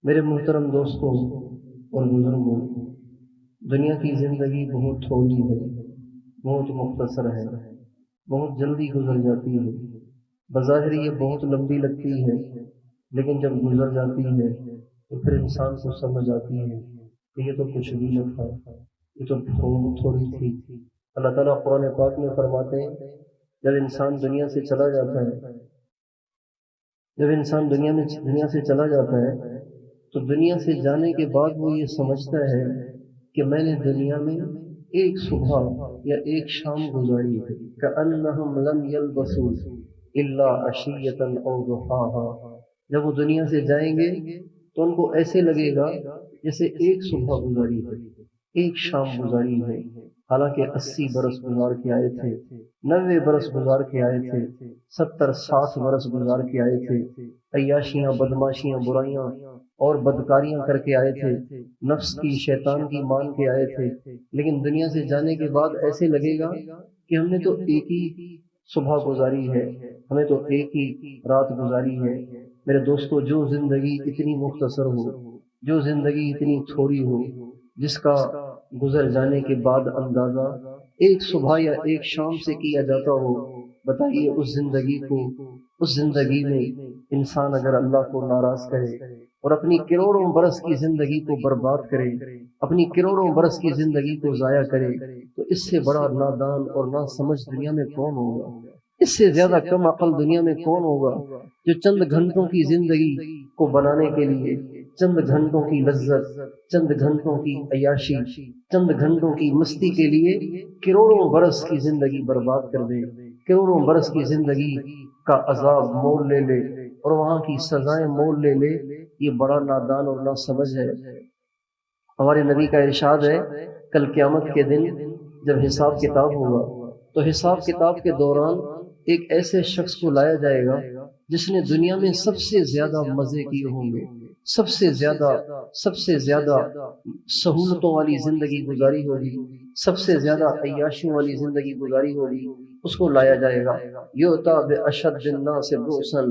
میرے محترم دوستوں اور بزرگوں، دنیا کی زندگی بہت تھوڑی ہے، بہت مختصر ہے، بہت جلدی گزر جاتی ہے۔ بظاہر یہ بہت لمبی لگتی ہے، لیکن جب گزر جاتی ہے تو پھر انسان کو سمجھ آتی ہے کہ یہ تو کچھ بھی نہ تھا، یہ تو بہت تھوڑی تھی۔ اللہ تعالیٰ قرآن پاک میں فرماتے ہیں جب انسان دنیا سے چلا جاتا ہے، جب انسان دنیا سے چلا جاتا ہے تو دنیا سے جانے کے بعد وہ یہ سمجھتا ہے کہ میں نے دنیا میں ایک صبح یا ایک شام گزاری ہے، کأنہم لم یلبثوا الا عشیۃ او ضحاہا۔ جب وہ دنیا سے جائیں گے تو ان کو ایسے لگے گا جیسے ایک صبح گزاری ہے، ایک شام گزاری ہے، حالانکہ 80 برس گزار کے آئے تھے، 90 برس گزار کے آئے تھے، 70 60 برس گزار کے آئے تھے، عیاشیاں بدماشیاں برائیاں اور بدکاریاں کر کے آئے تھے، نفس کی شیطان کی مان کے آئے تھے۔ لیکن دنیا سے جانے کے بعد ایسے لگے گا کہ ہم نے تو ایک ہی صبح گزاری ہے، ہمیں تو ایک ہی رات گزاری ہے۔ میرے دوستو، جو زندگی اتنی مختصر ہو، جو زندگی اتنی تھوڑی ہو، جس کا گزر جانے کے بعد اندازہ ایک صبح یا ایک شام سے کیا جاتا ہو، بتائیے اس زندگی میں انسان اگر اللہ کو ناراض کرے اور اپنی کروڑوں برس کی زندگی کو برباد کرے، اپنی کروڑوں برس کی زندگی کو ضائع کرے، تو اس سے بڑا نادان اور ناسمجھ دنیا میں کون ہوگا؟ اس سے زیادہ کم عقل دنیا میں کون ہوگا جو چند گھنٹوں کی زندگی کو بنانے کے لیے، چند گھنٹوں کی لذت، چند گھنٹوں کی عیاشی، چند گھنٹوں کی مستی کے لیے کروڑوں برس کی زندگی برباد کر دے، کروڑوں برس کی زندگی کا عذاب مول لے لے اور وہاں کی سزائیں مول لے لے؟ یہ بڑا نادان اور ناسمجھ ہے۔ ہمارے نبی کا ارشاد ہے کل قیامت کے دن جب حساب کتاب ہوگا تو حساب کتاب کے دوران ایک ایسے شخص کو لایا جائے گا جس نے دنیا میں سب سے زیادہ مزے کیے ہوں گے، سب سے زیادہ سہولتوں والی زندگی گزاری ہوگی، سب سے زیادہ عیاشیوں والی زندگی گزاری ہوگی۔ اس کو لایا جائے گا، یؤتی باشد الناس بؤسا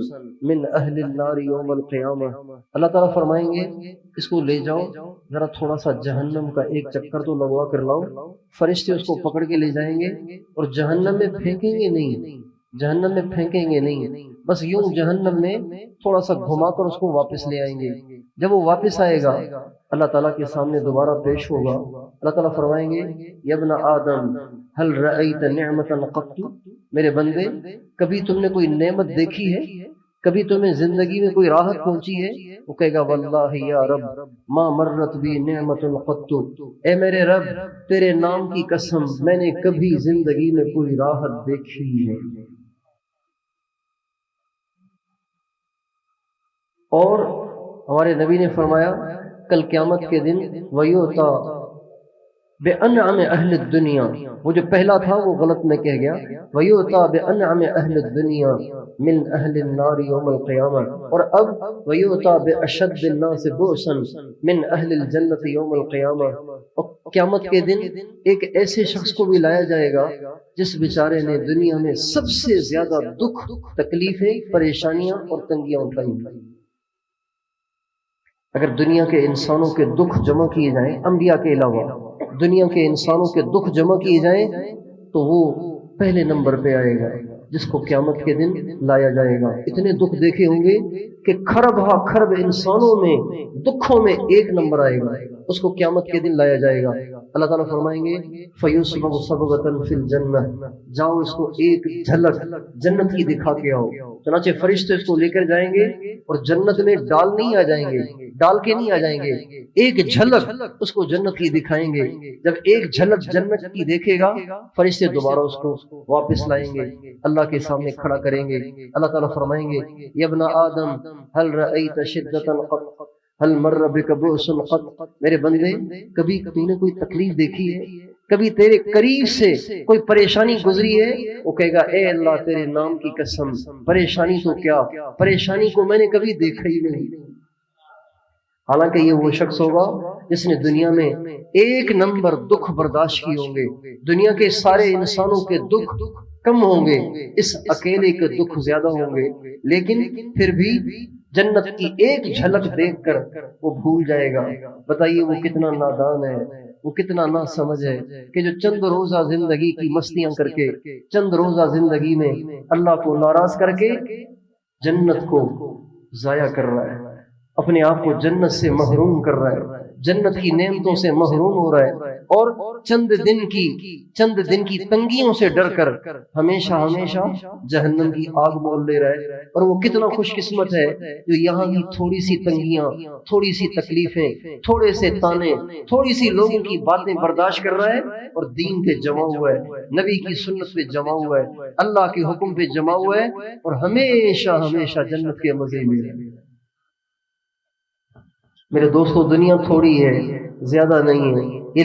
من اہل النار یوم القیامہ۔ اللہ تعالیٰ فرمائیں گے اس کو لے جاؤ، ذرا تھوڑا سا جہنم کا ایک چکر تو لگوا کر لاؤ۔ فرشتے اس کو پکڑ کے لے جائیں گے اور جہنم میں پھینکیں گے نہیں، جہنم میں پھینکیں گے نہیں، بس یوں جہنم میں تھوڑا سا گھما کر اس کو واپس لے آئیں گے۔ جب وہ واپس آئے گا اللہ تعالیٰ کے سامنے دوبارہ پیش ہوگا، اللہ تعالیٰ فرمائیں گے یا ابن آدم هل رأیت نعمتا قط، میرے بندے کبھی تم نے کوئی نعمت دیکھی ہے؟ کبھی تمہیں زندگی میں کوئی راحت پہنچی ہے؟ وہ کہے گا واللہ یا رب ما مرت بی نعمت قط، اے میرے رب تیرے نام کی قسم میں نے کبھی زندگی میں کوئی راحت دیکھی نہیں۔ اور ہمارے نبی نے فرمایا کل قیامت کے دن وَيُؤْتَى بِأَنْعَمِ أَهْلِ الدُّنْيَا، وہ جو پہلا تھا وہ غلط میں کہہ گیا، وَيُؤْتَى بِأَنْعَمِ أَهْلِ الدُّنْيَا من اہل النار یوم القیامہ، اور اب وَيُؤْتَى بِأَشَدِّ النَّاسِ بُؤْسًا من اہل الجنة یوم القیامہ، اور قیامت کے دن ایک ایسے شخص کو بھی لایا جائے گا جس بیچارے نے دنیا میں سب سے زیادہ دکھ، تکلیفیں، پریشانیاں اور تنگیاں اٹھائی۔ اگر دنیا کے انسانوں کے دکھ جمع کیے جائیں، انبیاء کے علاوہ دنیا کے انسانوں کے دکھ جمع کیے جائیں تو وہ پہلے نمبر پہ آئے گا جس کو قیامت کے دن لایا جائے گا۔ اتنے دکھ دیکھے ہوں گے کہ خرب ہا خرب انسانوں میں دکھوں میں ایک نمبر آئے گا، اس کو قیامت کے دن لایا جائے گا۔ اللہ تعالیٰ فرمائیں گے فَيُصْبَغُ صَبْغَةً فِي الْجَنَّةِ، جاؤ اس کو ایک جھلک جنت کی دکھا کے آؤ۔ چنانچہ فرشتے اس کو لے کر جائیں گے اور جنت میں ڈال نہیں آ جائیں گے، ڈال کے نہیں آ جائیں گے، ایک جھلک اس کو جنت کی دکھائیں گے۔ جب ایک جھلک جنت کی دیکھے گا فرشتے دوبارہ اس کو واپس لائیں گے، اللہ کے سامنے کھڑا کریں گے۔ اللہ تعالیٰ فرمائیں گے یا ابن آدم هل رأیت شدۃ قط هل مر بک بؤس قط، میرے بندے کبھی تو نے کوئی تکلیف دیکھی ہے؟ کبھی تیرے قریب سے کوئی پریشانی گزری ہے؟ وہ کہے گا اے اللہ تیرے نام کی قسم پریشانی تو کیا، پریشانی کو میں نے کبھی دیکھا ہی نہیں۔ حالانکہ یہ وہ شخص ہوگا جس نے دنیا میں 1 نمبر دکھ برداشت کیے ہوں گے، دنیا کے سارے انسانوں کے دکھ کم ہوں گے، اس اکیلے کے دکھ زیادہ ہوں گے، لیکن پھر بھی جنت کی ایک جھلک دیکھ کر وہ بھول جائے گا۔ بتائیے وہ کتنا نادان ہے، وہ کتنا نا سمجھ ہے کہ جو چند روزہ زندگی کی مستیاں کر کے، چند روزہ زندگی میں اللہ کو ناراض کر کے جنت کو ضائع کر رہا ہے، اپنے آپ کو جنت سے محروم کر رہا ہے، جنت کی نعمتوں سے محروم ہو رہا ہے، اور چند دن کی تنگیوں سے ڈر کر ہمیشہ ہمیشہ جہنم کی آگ مول لے رہا ہے۔ اور وہ کتنا خوش قسمت ہے جو یہاں کی تھوڑی سی تنگیاں، تھوڑی سی تکلیفیں، تھوڑے سے تانے، تھوڑی سی لوگوں کی باتیں برداشت کر رہا ہے اور دین پہ جمع ہوا ہے، نبی کی سنت پہ جمع ہوا ہے، اللہ کے حکم پہ جمع ہوا ہے، اور ہمیشہ ہمیشہ جنت کے مزے لے رہا ہے۔ میرے دوستو دنیا تھوڑی ہے، زیادہ نہیں ہے، یہ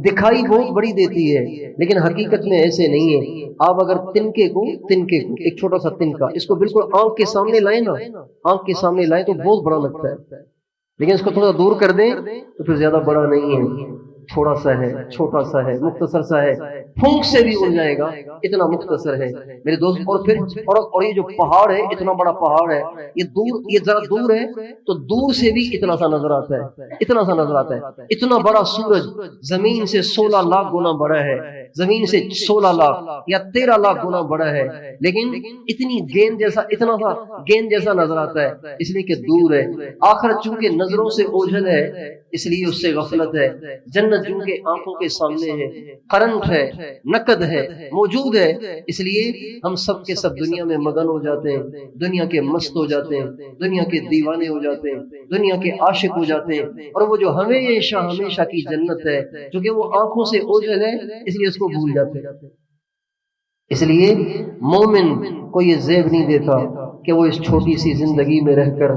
دکھائی بہت بڑی دیتی ہے، لیکن حقیقت میں ایسے نہیں ہے۔ آپ اگر تنکے کو ایک چھوٹا سا تنکا اس کو بالکل آنکھ کے سامنے لائیں نا، آنکھ کے سامنے لائیں تو بہت بڑا لگتا ہے، لیکن اس کو تھوڑا دور کر دیں تو پھر زیادہ بڑا نہیں ہے، تھوڑا سا ہے، چھوٹا سا ہے، مختصر سا ہے، پھونک سے بھی اڑ جائے گا، اتنا مختصر ہے میرے دوست۔ اور پھر اور یہ جو پہاڑ ہے، اتنا بڑا پہاڑ ہے، یہ ذرا دور ہے تو دور سے بھی اتنا سا نظر آتا ہے، اتنا سا نظر آتا ہے۔ اتنا بڑا سورج زمین سے 16 لاکھ گنا بڑا ہے، زمین سے 16 لاکھ یا 13 لاکھ گنا بڑا ہے، لیکن اتنی گیند جیسا، اتنا سا گیند جیسا نظر آتا ہے، اس لیے کہ دور ہے۔ آخرت چونکہ نظروں سے اوجھل ہے اس لیے اس سے غفلت ہے، جنت چونکہ آنکھوں کے سامنے ہے، کرنٹ ہے، نقد ہے، موجود ہے، اس لیے ہم سب کے سب دنیا میں مگن ہو جاتے ہیں، دنیا کے مست ہو جاتے ہیں، دنیا کے دیوانے ہو جاتے ہیں، دنیا کے عاشق ہو جاتے ہیں، اور وہ جو ہمیشہ ہمیشہ کی جنت ہے چونکہ وہ آنکھوں سے اوجھل ہے اس لیے اس کو بھول جاتے ہیں۔ اس لیے مومن کو یہ زیب نہیں دیتا کہ وہ اس چھوٹی سی زندگی میں رہ کر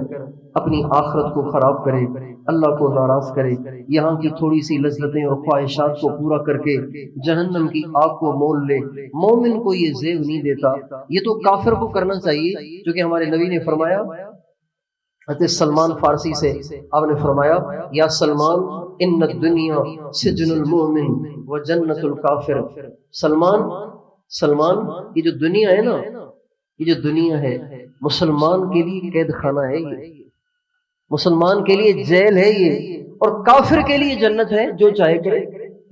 اپنی آخرت کو خراب کرے، اللہ کو ناراض کرے، یہاں کی تھوڑی سی لذتیں اور خواہشات کو پورا کر کے جہنم کی آگ کو مول لے۔ مومن کو یہ زیب نہیں دیتا، یہ تو کافر کو کرنا چاہیے، کیونکہ ہمارے نبی نے فرمایا، حضرت سلمان فارسی سے آپ نے فرمایا، یا سلمان ان الدنیا سجن المؤمن و جنت الکافر۔ سلمان یہ جو دنیا ہے نا، یہ جو دنیا ہے مسلمان کے لیے قید خانہ ہے، یہ مسلمان کے لیے جیل ہے یہ، اور کافر کے لیے جنت ہے، جو چاہے کرے۔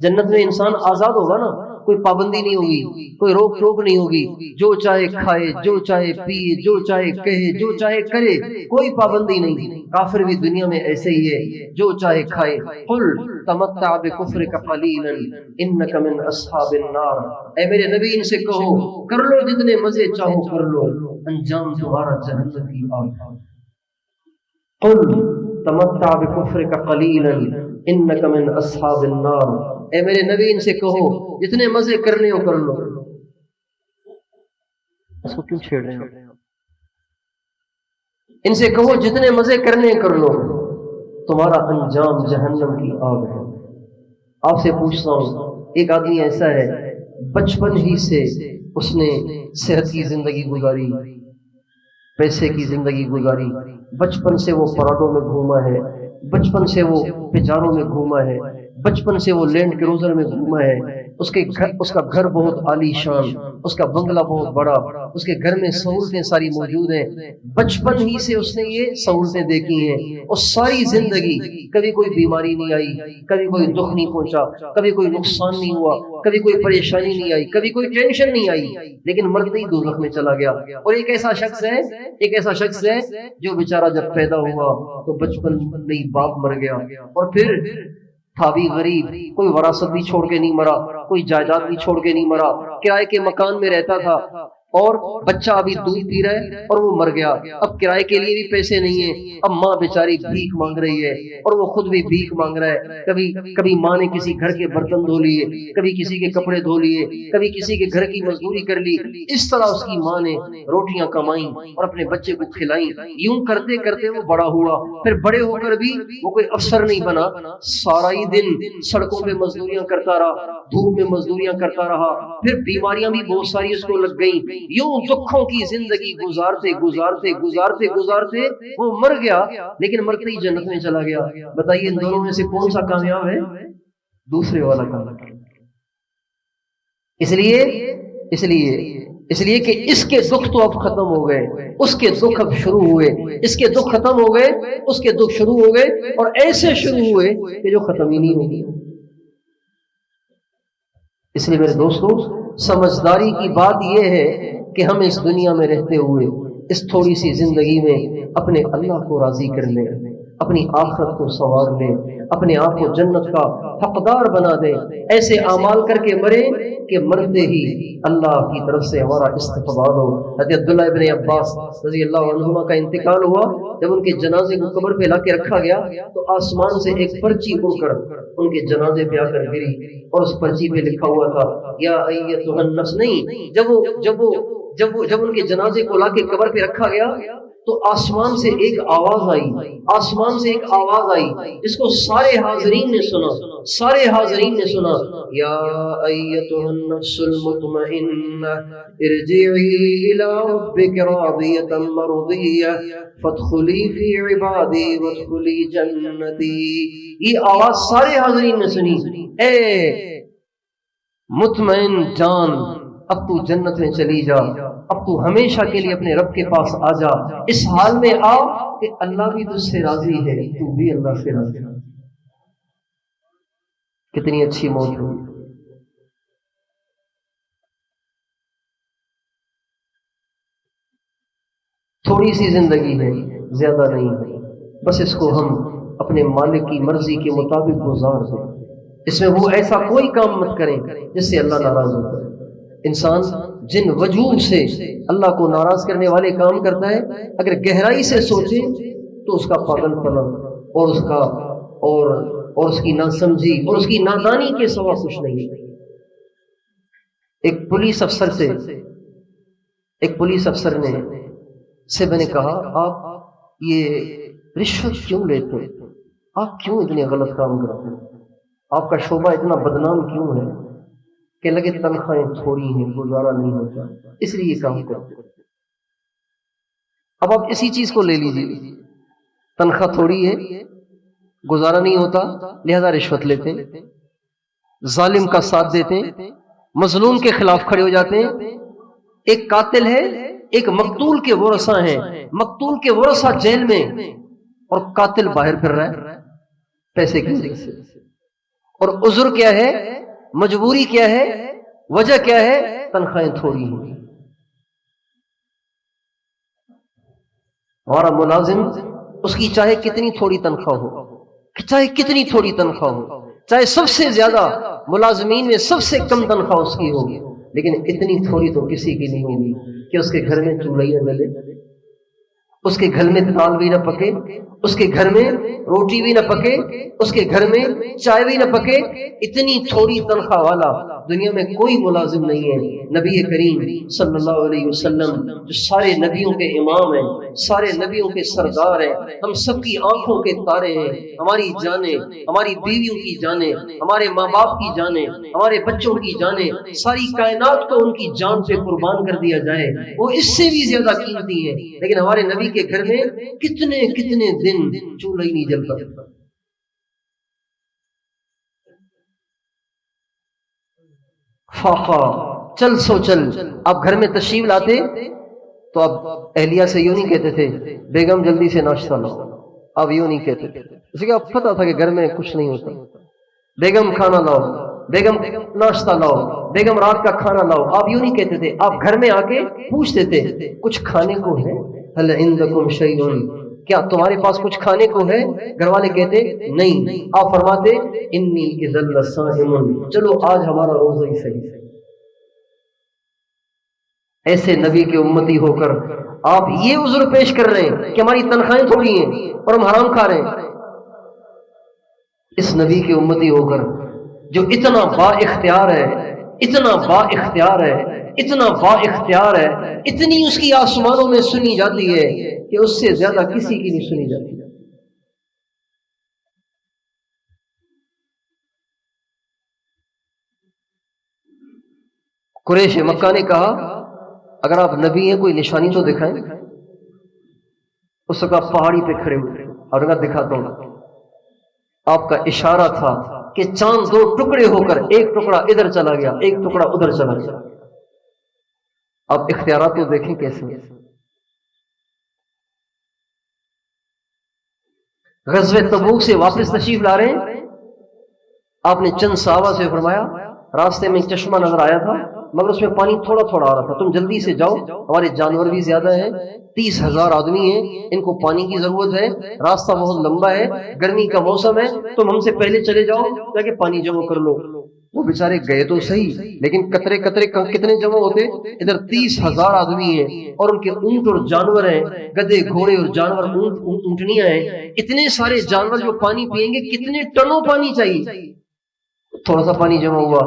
جنت میں انسان آزاد ہوگا نا، کوئی پابندی نہیں ہوگی، کوئی روک ٹوک نہیں ہوگی، جو چاہے کھائے، جو چاہے پیے، جو چاہے کہے، جو چاہے کرے، کوئی پابندی نہیں۔ کافر بھی دنیا میں ایسے ہی ہے، جو چاہے کھائے۔ قل تمتع بکفرک قلیلا انک من اصحاب النار، اے میرے نبی ان سے کہو کر لو جتنے مزے چاہو کر لو، انجام تمہارا جہنم کی آگ۔ قل تمتع بکفرک قلیلا انک من اصحاب النار، اے میرے نبی ان سے کہو جتنے مزے کرنے ہو کر لو۔ اس کو کیوں چھیڑ رہے ہیں؟ ان سے کہو جتنے مزے کرنے کر لو، تمہارا انجام جہنم کی آگ ہے۔ آپ سے پوچھتا ہوں، ایک آدمی ایسا ہے بچپن ہی سے اس نے صحت کی زندگی گزاری، پیسے کی زندگی گزاری، بچپن سے وہ پراڈوں میں گھوما ہے، بچپن سے وہ پجاروں میں گھوما ہے، بچپن سے وہ لینڈ کروزر میں گھوما ہے، اس کا گھر بہت عالی شان، اس کا بنگلہ بہت بڑا، اس کے گھر میں سہولتیں ساری موجود ہیں، بچپن ہی سے اس نے یہ سہولتیں دیکھی ہیں، اور ساری زندگی کبھی کوئی بیماری نہیں آئی، کبھی کوئی دکھ نہیں پہنچا، کبھی کوئی نقصان نہیں ہوا، کبھی کوئی پریشانی نہیں آئی، کبھی کوئی ٹینشن نہیں آئی، لیکن مرتے ہی دوزخ میں چلا گیا۔ اور ایک ایسا شخص ہے جو بیچارہ جب پیدا ہوا تو بچپن میں ہی باپ مر گیا، اور پھر تھا بھی غریب، کوئی وراثت بھی چھوڑ کے نہیں مرا، کوئی جائیداد بھی چھوڑ کے نہیں مرا، کرائے کے مکان میں رہتا تھا، اور بچہ ابھی دودھ پی رہا ہے اور وہ مر گیا، اب کرائے کے لیے بھی پیسے نہیں ہیں، اب ماں بیچاری بھیک مانگ رہی ہے اور وہ خود بھی بھیک مانگ رہا ہے، کبھی ماں نے کسی گھر کے برتن دھو لیے، کبھی کسی کے کپڑے دھو لیے، کبھی کسی کے گھر کی مزدوری کر لی، اس طرح اس کی ماں نے روٹیاں کمائیں اور اپنے بچے کو کھلائیں، یوں کرتے کرتے وہ بڑا ہوا، پھر بڑے ہو کر بھی وہ کوئی افسر نہیں بنا، سارا ہی دن سڑکوں پہ مزدوریاں کرتا رہا، دھوپ میں مزدوریاں کرتا رہا، پھر بیماریاں بھی بہت ساری اس کو لگ گئیں، یوں دکھوں کی زندگی گزارتے گزارتے گزارتے گزارتے وہ مر گیا، لیکن مرتے ہی جنت میں چلا گیا۔ بتائیے ان دونوں میں سے کون سا کامیاب ہے؟ دوسرے والا کامیاب۔ اس لیے کہ اس کے دکھ تو اب ختم ہو گئے، اس کے دکھ اب شروع ہوئے، اس کے دکھ ختم ہو گئے، اس کے دکھ شروع ہو گئے، اور ایسے شروع ہوئے کہ جو ختم ہی نہیں ہوگی۔ اس لیے میرے دوستو، سمجھداری کی بات یہ ہے کہ ہم اس دنیا میں رہتے ہوئے اس تھوڑی سی زندگی میں اپنے اللہ کو راضی کر لیں، اپنی آخرت کو سنوار لیں، اپنے آپ کو جنت کا حقدار بنا دیں، ایسے اعمال کر کے مرے کہ مرتے ہی اللہ کی طرف سے ہمارا استقبال ہو۔ حضرت عبداللہ ابن عباس رضی اللہ عنہما کا انتقال ہوا، جب ان کے جنازے کو قبر پہ لا کے رکھا گیا تو آسمان سے ایک پرچی اڑ کر ان کے جنازے پہ آ کر گری، اور اس پرچی پہ لکھا ہوا تھا یا ایتھا النفس، نہیں، جب ان کے جنازے کو لا کے قبر پہ رکھا گیا تو آسمان سے ایک آواز آئی، جس کو سارے حاضرین نے سنا، یا ایتھا النفس المطمئنہ ارجعی الی ربک راضیۃ مرضیہ فادخلی فی عبادی وادخلی جنتی۔ یہ آواز سارے حاضرین نے سنی، اے مطمئن جان، اب تو جنت میں چلی جا، اب تو ہمیشہ کے لیے اپنے رب کے پاس آ جا، اس حال میں آ کہ اللہ بھی تجھ سے راضی ہے، تو بھی اللہ سے راضی ہے۔ کتنی اچھی موت ہوئی۔ تھوڑی سی زندگی ہے، زیادہ نہیں ہے، بس اس کو ہم اپنے مالک کی مرضی کے مطابق گزار دیں، اس میں وہ ایسا کوئی کام مت کریں جس سے اللہ ناراض ہوتا ہے۔ انسان جن وجوہ سے اللہ کو ناراض کرنے والے کام کرتا ہے، اگر گہرائی سے سوچے تو اس کا پاگل پنا اور اس کی ناسمجھی اور اس کی نادانی کے سوا کچھ نہیں۔ ایک پولیس افسر نے میں نے کہا، آپ یہ رشوت کیوں لیتے ہیں؟ آپ کیوں اتنے غلط کام کرتے ہیں؟ آپ کا شعبہ اتنا بدنام کیوں ہے؟ کہ لگے تنخواہیں تھوڑی ہیں، گزارا نہیں ہوتا، اس لیے یہ کام کرتے۔ اب آپ اسی چیز کو لے لیجیے، تنخواہ تھوڑی ہے، گزارا نہیں ہوتا، لہذا رشوت لیتے ہیں، ظالم کا ساتھ دیتے ہیں، مظلوم کے خلاف کھڑے ہو جاتے ہیں۔ ایک قاتل ہے، ایک مقتول کے ورثہ ہیں، مقتول کے ورثہ جیل میں اور قاتل باہر پھر رہا ہے پیسے کی وجہ سے۔ اور عذر کیا ہے؟ مجبوری کیا ہے؟ وجہ کیا ہے؟ تنخواہیں تھوڑی ہیں۔ ہمارا ملازم، اس کی چاہے کتنی تھوڑی تنخواہ ہو، چاہے سب سے زیادہ ملازمین میں سب سے کم تنخواہ اس کی ہوگی، لیکن اتنی تھوڑی تو کسی کی نہیں ہوگی کہ اس کے گھر میں چولہا نہ جلے، اس کے گھر میں دال بھی نہ پکے، اس کے گھر میں روٹی بھی نہ پکے، اس کے گھر میں چائے بھی نہ پکے۔ اتنی تھوڑی تنخواہ والا دنیا میں کوئی ملازم نہیں ہے۔ نبی کریم صلی اللہ علیہ وسلم جو سارے نبیوں کے امام ہیں، سارے نبیوں کے سردار ہیں، ہم سب کی آنکھوں کے تارے ہیں، ہماری جانیں، ہماری بیویوں کی جانیں، ہمارے ماں باپ کی جانیں، ہمارے بچوں کی جانیں، ساری کائنات کو ان کی جان پہ قربان کر دیا جائے، وہ اس سے بھی زیادہ قیمتی ہے، لیکن ہمارے نبی کے گھر میں کتنے دن چولہا ہی نہیں جلتا۔ فاقہ چل سو چل، آپ گھر میں تشریف لاتے تو اب اہلیہ سے یوں نہیں کہتے تھے بیگم جلدی سے ناشتہ لاؤ، اب یوں نہیں کہتے تھے، اس لیے اب پتہ تھا کہ گھر میں کچھ نہیں ہوتا۔ بیگم کھانا لاؤ، بیگم ناشتہ لاؤ، بیگم رات کا کھانا لاؤ، آپ یوں نہیں کہتے تھے، آپ گھر میں آ کے پوچھتے تھے کچھ کھانے کو ہے؟ هل عندکم شیء، کیا تمہارے پاس کچھ کھانے کو ہے؟ گھر والے کہتے نہیں، آپ فرماتے انی اذا لصائم، چلو آج ہمارا روزہ ہی صحیح۔ ایسے نبی کے امتی ہو کر آپ یہ عذر پیش کر رہے ہیں کہ ہماری تنخواہیں تھوڑی ہیں اور ہم حرام کھا رہے ہیں۔ اس نبی کے امتی ہو کر جو اتنا با اختیار ہے، اتنا با اختیار ہے، اتنا با اختیار ہے، اتنی اس کی آسمانوں میں سنی جاتی ہے کہ اس سے زیادہ کسی کی نہیں سنی جاتی۔ قریش مکہ نے کہا اگر آپ نبی ہیں کوئی نشانی تو دکھائیں. اس وقت آپ پہاڑی پہ کھڑے ہوئے اور اگر دکھاتا ہوں. آپ کا اشارہ تھا کہ چاند دو ٹکڑے ہو کر ایک ٹکڑا ادھر چلا گیا ایک ٹکڑا ادھر چلا گیا. آپ اختیارات کو دیکھیں کیسے. غزوہ تبوک سے واپس تشریف لا رہے ہیں. آپ نے چند صحابہ سے فرمایا راستے میں ایک چشمہ نظر آیا تھا مگر اس میں پانی تھوڑا تھوڑا آ رہا تھا, تم جلدی سے جاؤ, ہمارے جانور بھی زیادہ ہیں, 30,000 آدمی ہیں, ان کو پانی کی ضرورت ہے, راستہ بہت لمبا ہے, گرمی کا موسم ہے, تم ہم سے پہلے چلے جاؤ تاکہ پانی جمع کر لو. وہ بیچارے گئے تو صحیح لیکن قطرے قطرے کتنے جمع ہوتے. ادھر 30,000 آدمی ہیں اور ان کے اونٹ اور جانور ہیں, گدے گھوڑے اور جانور, اونٹنیاں ہیں, اتنے سارے جانور جو پانی پیئیں گے کتنے ٹنوں پانی چاہیے. تھوڑا سا پانی جمع ہوا,